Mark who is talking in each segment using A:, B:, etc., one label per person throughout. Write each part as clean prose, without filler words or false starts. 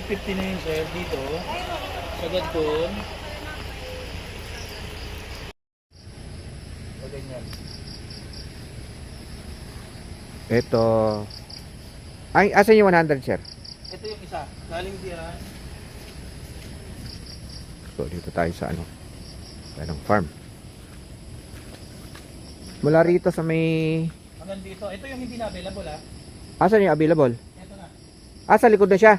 A: 150 na yun, sir, dito. Sagad doon. O, ganyan.
B: Ito. Ay, asan yung 100, sir?
A: Ito yung isa. Galing diyan.
B: So, dito tayo sa ano? Tanong farm. Mula rito sa may...
A: Hanggang dito. Ito yung hindi na available, ha?
B: Asan yung available?
A: Ito na.
B: Ah, sa likod na siya.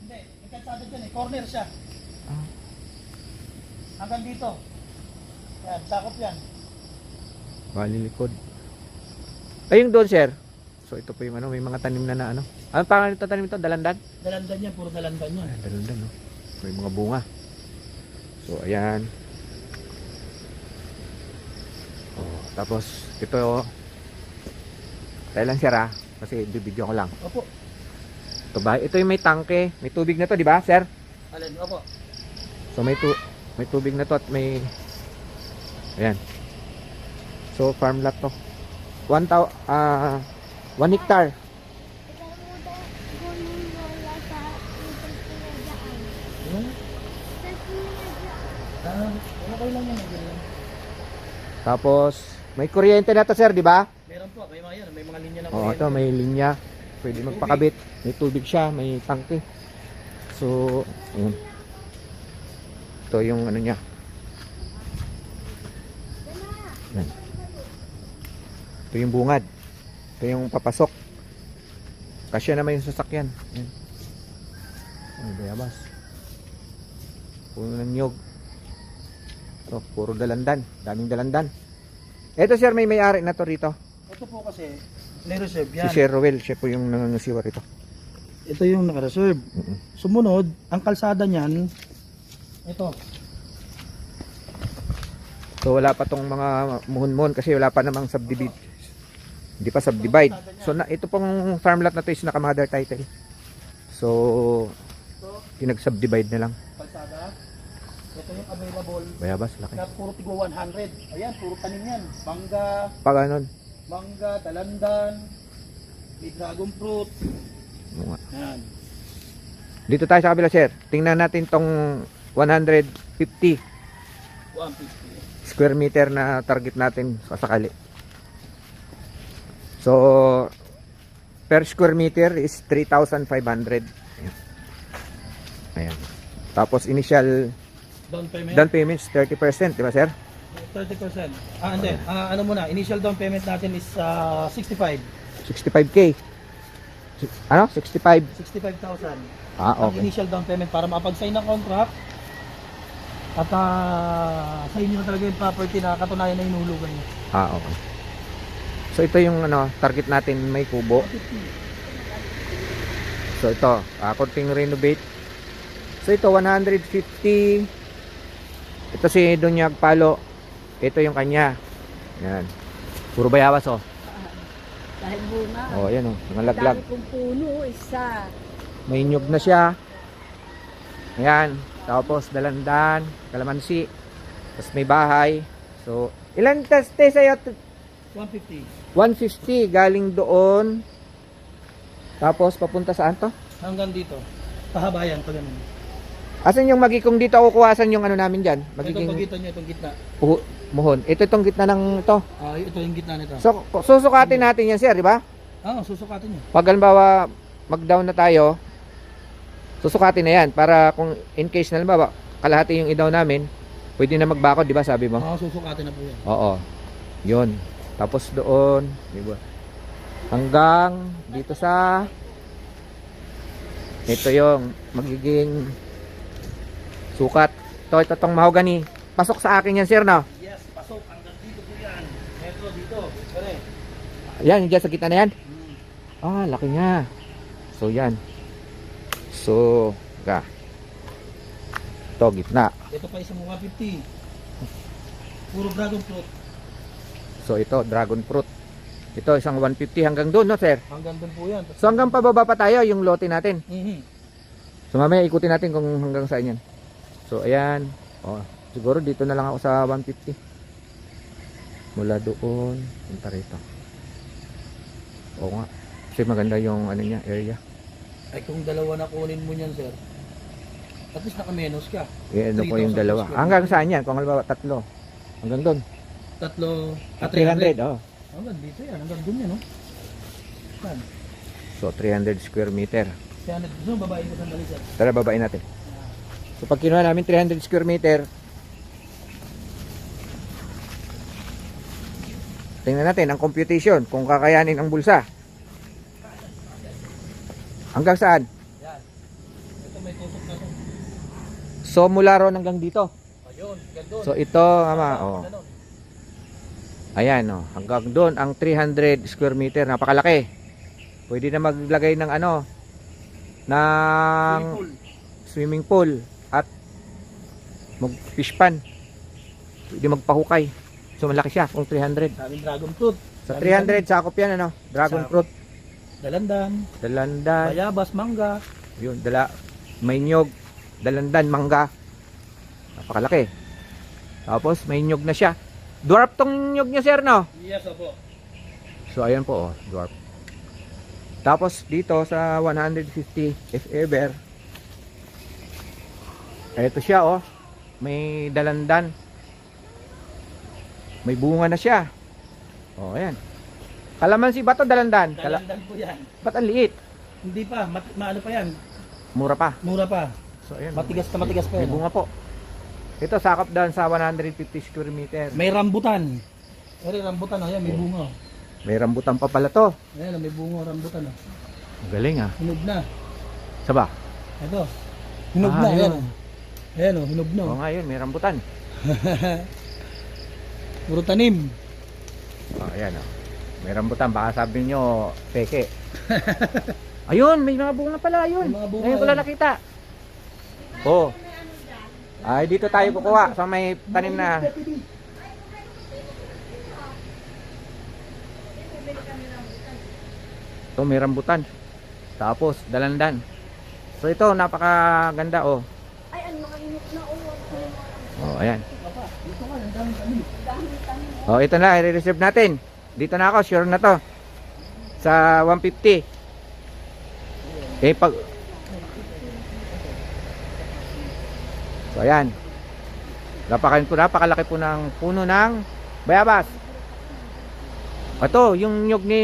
A: Hindi. May kalsada dyan eh. Corner siya.
B: Ah.
A: Hanggang dito. Yan. Sakop yan.
B: Bali likod. Ay, yung doon, sir. So, ito po yung ano, may mga tanim na ano. Ano pangalan ito tanim ito? Dalandan?
A: Dalandan yan. Puro dalandan yan.
B: Ayan, dalandan, no? May mga bunga. So, ayan. Oh, tapos, ito, tayo lang, sir, ha? Kasi bibidyo ko lang.
A: Opo.
B: Ito ba? Ito yung may tangke. May tubig na to, di ba, sir?
A: Alin? Opo.
B: So, may tubig na to at may... Ayan. So, farm lot to. 1 hectare.
A: Hmm? Okay lang yan.
B: Tapos, may kuryente na to, sir, di ba?
A: Meron po. May mga yan. May mga linya na
B: Oo, ito, may linya. Pwede magpakabit. May tubig siya, may tangke. So, yun. Ito yung ano niya. Yan. Ito yung bungad. Ito yung papasok. Kasya naman yung sasakyan. Yan. Ay, bayabas. Puno ng nyog. Ito, puro dalandan. Daming dalandan. Ito, sir, may may-ari na to rito.
A: Ito po kasi, ni-reserve
B: Si
A: yan.
B: Sir Rowell, siya po yung nangangasiwa rito.
A: Ito yung naka-reserve. Sumunod, ang kalsada niyan, ito.
B: So wala pa tong mga muhon-muhon kasi wala pa namang subdivide. Hindi pa subdivide. So ito pong farm lot na to is naka-mother title. So pinag-subdivide na lang.
A: Kalsada. Ito yung available.
B: Bayabas, laki.
A: Na puro tigwa 100. Ayan, puro tanim yan. Mangga,
B: Pag ano,
A: dalandan, may dragon fruit.
B: mga.
A: Ayan.
B: Dito tayo sa kabila, sir. Tingnan natin tong 150
A: 150.
B: square meter na target natin sa sakali. So per square meter is 3,500. Ayan. Tapos initial
A: Down payment?
B: down payments 30%, di ba, sir?
A: 30%. Hindi. Ano muna, initial down payment natin is 65.
B: 65k. Ano? 65.
A: 65,000.
B: Ah,
A: Ang
B: okay.
A: initial down payment para makapag-sign ng contract at sa inyo na talaga yung property na katunayan na hinulugan niyo.
B: Ah, okay. So ito yung ano, target natin, may kubo. So ito, konting renovate. So ito 150. Ito si Dunyag Palo. Ito yung kanya. Yan. Puro bayabas, oh.
C: Dahil bunga.
B: Oh, yan, oh. Mga laglag.
C: Dami kong puno, isa.
B: May nyug na siya. Ayan. Tapos dalandan, kalamansi. Tapos may bahay. So, ilan taste sa'yo?
A: 150.
B: 150 galing doon. Tapos papunta saan to?
A: Hanggang dito. Pahabayan pa ganun.
B: Asan yung magikong dito ako kuwasan yung ano namin diyan?
A: Itong
B: Magiging
A: pagitan niyo, itong gitna.
B: muhon. Ito itong gitna ng ito.
A: Ito yung gitna nito.
B: So susukatin natin yan, sir, di ba?
A: Susukatin niyo.
B: Pag halimbawa mag-down na tayo, susukatin na yan para kung in case na halimbawa kalahati yung i-down namin, pwede na magbakod, di ba, sabi mo?
A: Susukatin na po yan.
B: Oo. 'Yun. Tapos doon, di ba? Hanggang dito sa ito yung magiging sukat. Ito tong mahogany. Pasok sa akin yan, sir, no?
A: Yes, pasok. Hanggang dito po yan. Metro dito. Pare.
B: Yan, dyan sa gitna na yan. Ah, laki nga. So, yan. So, ito, gitna.
A: Ito pa isang 150. Puro dragon fruit.
B: So, ito, dragon fruit. Ito, isang 150 hanggang doon, no, sir?
A: Hanggang doon po yan.
B: So, hanggang pababa pa tayo, yung lote natin.
A: Mhm.
B: So, mamaya ikutin natin kung hanggang saan yan. So, ayan. Oh, siguro dito na lang ako sa 150. Mula doon, punta rito. Oo nga. Kasi maganda yung ano niya, area.
A: Ay kung dalawa na kunin mo niyan, sir. At least nakamenos ka.
B: Ano po yung
A: 3,000
B: dalawa?
A: square
B: Hanggang
A: meter.
B: saan yan? Kung halimbawa tatlo. Hanggang doon.
A: Tatlo,
B: 300, oh.
A: Hanggang dito yan, hanggang dun yan, no? Saan?
B: So 300 square meter.
A: Kaya gusto mo babae ko sandali sir.
B: Tara, babain natin. So pag kinuha namin 300 square meter, tingnan natin ang computation kung kakayanin ang bulsa. Hanggang saan?
A: Yan. Ito may tusok na to.
B: So mula ron hanggang dito.
A: Ayun, gandun.
B: So ito, ama, oh.
A: Ganon.
B: Ayan, oh, hanggang doon ang 300 square meter, napakalaki. Pwede na maglagay ng ano, ng swimming pool at mag-fish pan. Pwede magpahukay. So malaki siya kung 300.
A: Daming dragon fruit.
B: Sa 300 sakop yan ano, dragon
A: Sakop.
B: fruit,
A: Dalandan,
B: dalandan,
A: bayabas, mangga.
B: yun, may nyog, dalandan, mangga. Napakalaki. Tapos may nyog na siya. Dwarf tong nyog niya sir no?
A: Yes, opo.
B: So ayan po oh, dwarf. Tapos dito sa 150 if ever, eto siya oh, may dalandan, may bunga na siya. Oh ayan. Kalamansi ba to dalandan?
A: Dalandan po yan.
B: Ba't ang liit?
A: Hindi pa, maano pa yan.
B: Mura pa.
A: Mura pa.
B: So ayan.
A: Matigas na matigas pa
B: May
A: yan.
B: bunga po. Ito sakop doon sa 150 square meter.
A: May rambutan. Eri rambutan, ayan, may bunga.
B: May rambutan pa pala to.
A: Ayan, may bunga rambutan.
B: Ang galing ah.
A: Hinog na.
B: Saba?
A: Ito. Hinog
B: Ah,
A: na,
B: yun.
A: ayan. Ayan, oh, hinog na.
B: Oo nga yun, may rambutan.
A: Puro tanim.
B: Oh, ayan oh. May rambutan, baka sabi nyo peke. Ayun, may mga bunga pala ayun.
A: May mga bunga,
B: Ngayon ko lang
A: ayun.
B: nakita. Oh. Ay, dito tayo kukuha sa may tanim na. Ito may rambutan. Tapos dalandan. So ito napakaganda oh.
C: Ay, ano nakainit na
B: Oh, ayan.
A: Dito ka, ang daming tanim.
B: Oh, ito na, i-reserve natin. Dito na ako, sure na to. Sa 150. Eh pag So ayan. Napakalaki po ng puno ng bayabas. Ito, yung nyug ni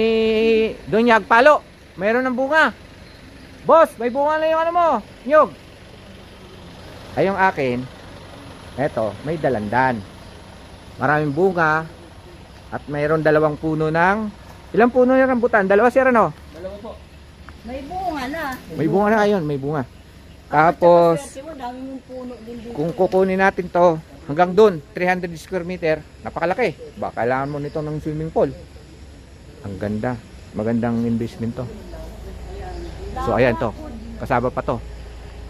B: Dunyag Palo. Mayroon ng bunga. Boss, may bunga na yung ano mo, nyug. Ay yung akin, eto, may dalandan. Maraming bunga. At mayroon dalawang puno ng, ilang puno ng rambutan? Dalawa sir ano?
A: Dalawa po.
C: May bunga na.
B: May bunga na ayun, may bunga. Tapos,
C: Swerte mo, dami mong puno din dito.
B: kung kukunin natin to hanggang doon 300 square meter, napakalaki. Baka kailangan mo nito ng swimming pool. Ang ganda, magandang investment to. So ayan to, kasama pa to.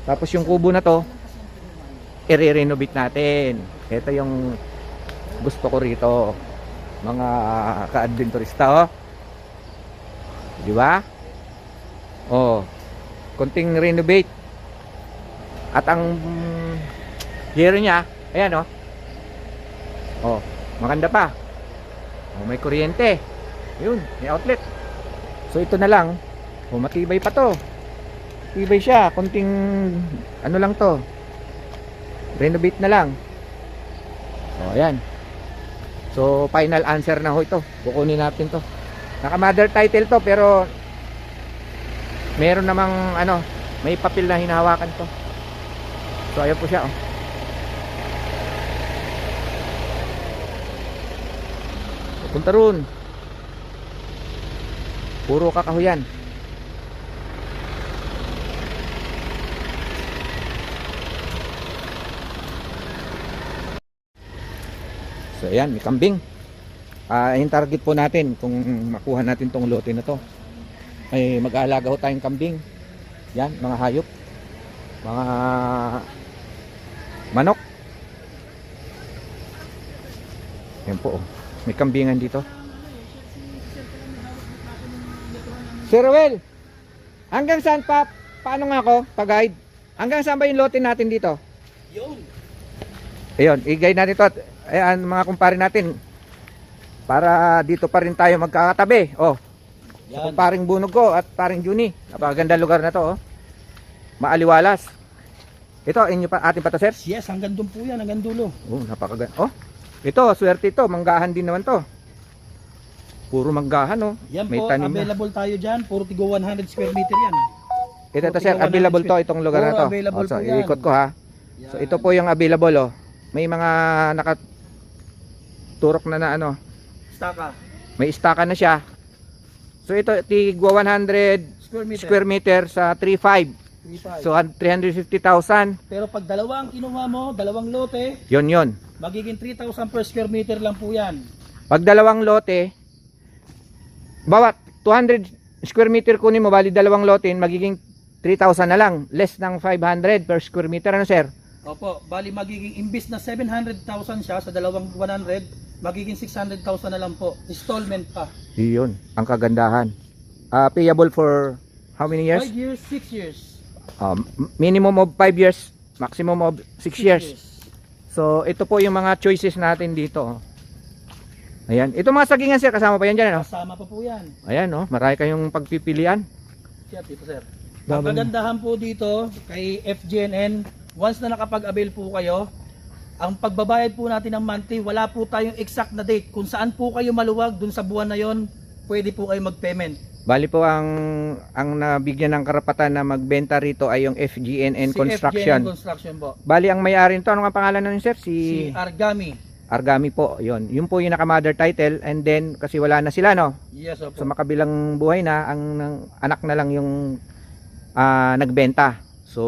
B: Tapos yung kubo na to, i-renovate natin. Ito yung gusto ko rito, mga ka-adventurista oh. Di ba? Oh, konting renovate. At ang gero niya, ayan oh. Oh, maganda pa. Oh, may kuryente. Yun, may outlet. So ito na lang. Oh, matibay pa to. Matibay siya, konting ano lang to. Renovate na lang. Oh, ayan. So final answer na ho ito. Kukunin natin to. Naka mother title to pero meron namang ano, may papel na hinahawakan to. So ayan po siya oh. Punta roon. Puro kakahuyan. So ayan, may kambing. Yung target po natin kung makuha natin tong lote na to ay mag-aalaga ho tayong kambing. Yan, mga hayop, mga manok. Yan po oh. May kambingan dito. Sir Ruel, hanggang saan pa? Paano nga ako pag-guide? Hanggang saan ba yung lote natin dito?
A: Yun.
B: Ayun, i-guide natin ito. Ayan, mga kumpare natin. Para dito pa rin tayo magkakatabi. Oh, sa
A: Yan.
B: paring bunog ko at paring Juni. Napakaganda lugar na to. Oh. Maaliwalas. Ito, inyo pa, ating pa to, sir?
A: Yes, hanggang doon po yan, hanggang dulo.
B: Oh, napakaganda. Oh, ito, swerte ito. Manggahan din naman to. Puro manggahan, oh.
A: Yan
B: May
A: po,
B: tanim na.
A: available tayo dyan. Puro tigo 100 square meter yan.
B: Ito, sir, available to, itong lugar na to.
A: Puro available
B: So,
A: po yan.
B: iikot ko, ha. So, ito po yung available, oh. May mga nakaturok na ano.
A: Staka.
B: May istaka na siya. So, ito, tigwa 100
A: Square meter.
B: square meter sa 3.5.
A: 3.5.
B: So, 350,000.
A: Pero pag dalawa ang kinuha mo, dalawang lote,
B: Yun.
A: magiging 3,000 per square meter lang po yan.
B: Pag dalawang lote, bawat 200 square meter kunin mo, bali dalawang lote, magiging 3,000 na lang. Less ng 500 per square meter. Ano, sir?
A: Opo, bali magiging imbis na 700,000 siya sa dalawang 100, magiging 600,000 na lang po. Installment pa.
B: Yun, ang kagandahan. Payable for how many years?
A: 5 years, 6 years.
B: Minimum of 5 years, maximum of 6 years. So, ito po yung mga choices natin dito. Ayan. Ito mga sagingan, sir, kasama pa yan dyan, ano?
A: Kasama pa po yan.
B: Ayan, no? Marami kayong pagpipilian.
A: Siya, dito sir.
B: Dabang-
A: Ang kagandahan po dito kay FGNN, once na nakapag-avail po kayo, ang pagbabayad po natin ng monthly, wala po tayong exact na date. Kung saan po kayo maluwag, dun sa buwan na yon, pwede po kayo mag-payment.
B: Bali po ang nabigyan ng karapatan na magbenta rito ay yung FGNN Construction.
A: FGNN Construction po.
B: Bali ang may-ari nito, ano nga pangalan nun, sir?
A: Si Argami.
B: Argami po, yun. Yun po yung naka-mother title, and then kasi wala na sila, no?
A: Yes,
B: So
A: opo.
B: makabilang buhay na, ang anak na lang yung nagbenta. So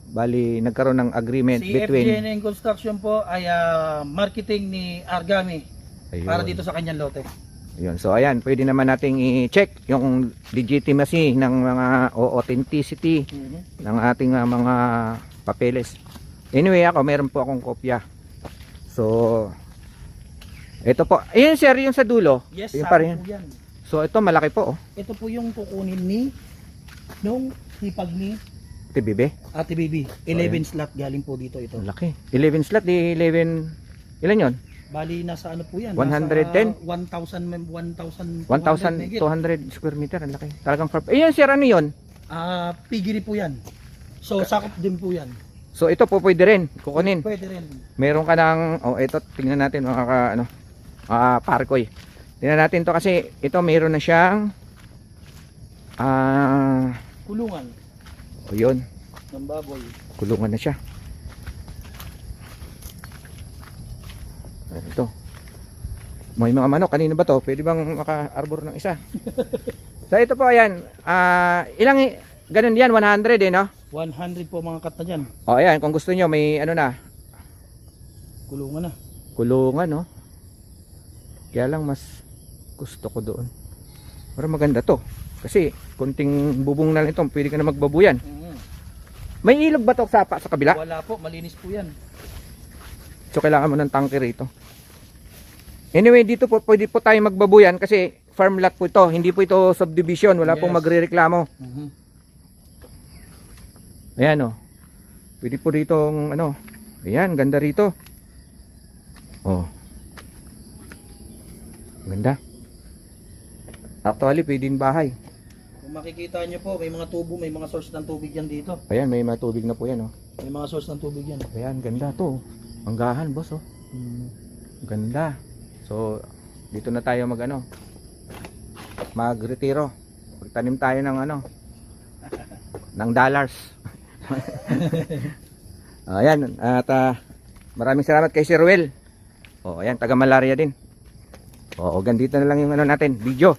B: bali nagkaroon ng agreement
A: Si
B: between
A: FGNN Construction po ay marketing ni Argami para
B: Ayun.
A: dito sa kanyang lote.
B: Yun. So ayan, pwede naman nating i-check yung legitimacy ng mga o authenticity ng ating mga papeles. Anyway, ako meron po akong kopya. So ito po. Ayun, sir, yung sa dulo.
A: Yes,
B: Yung
A: sakto
B: pa rin.
A: po yan.
B: So ito malaki po, oh.
A: Ito po yung kukunin ni nung hipag ni
B: TBB.
A: Ate Bibi. 11 slot galing po dito ito.
B: Laki. 11 slot, di 11. Ilan 'yon?
A: Bali nasa ano po yan?
B: 110?
A: Nasa 1,000
B: 1,200 square meter, ang laki. Talagang ayun, sir, ano 'yon?
A: Pigiri po yan. So sakop din po yan.
B: So ito po pwede rin kukunin.
A: Pwede rin.
B: Meron ka ng ito tingnan natin mga parkoy. Tingnan natin to kasi ito meron na siyang
A: Kulungan
B: yun,
A: ng baboy.
B: kulungan na siya. Ito. May mga manok, kanino ba to? Pwede bang maka-arbor ng isa? So ito po ayan, ilang ganun yan, 100 no?
A: 100 po mga kat na dyan.
B: O ayan, kung gusto nyo may ano na,
A: Kulungan na.
B: kulungan no. Kaya lang mas gusto ko doon. Pero maganda to. Kasi kunting bubong na lang ito, pwede ka na magbabuyan. May ilog ba to sa kabila?
A: Wala po, malinis po yan.
B: So kailangan mo ng tangke rito. Anyway, dito po pwede po tayo magbabuyan kasi farm lot po ito. Hindi po ito subdivision. Wala pong
A: Yes.
B: magrereklamo. Ayan o. Pwede po rito ano. Ayan, ganda rito. Oh. Ganda. Actually, pwede din bahay.
A: Kung makikita nyo po, may mga tubo, may mga source ng tubig yan dito.
B: Ayan, may matubig na po yan oh.
A: May mga source ng tubig yan.
B: Ayan, ganda to. Manggahan, boss oh. Ganda. So, dito na tayo magretiro. Magtanim tayo ng ng dollars. Ayan, at maraming salamat kay Sir Ruel. Oh, ayan, taga Malaria din. Oo, ganito na lang yung natin, video.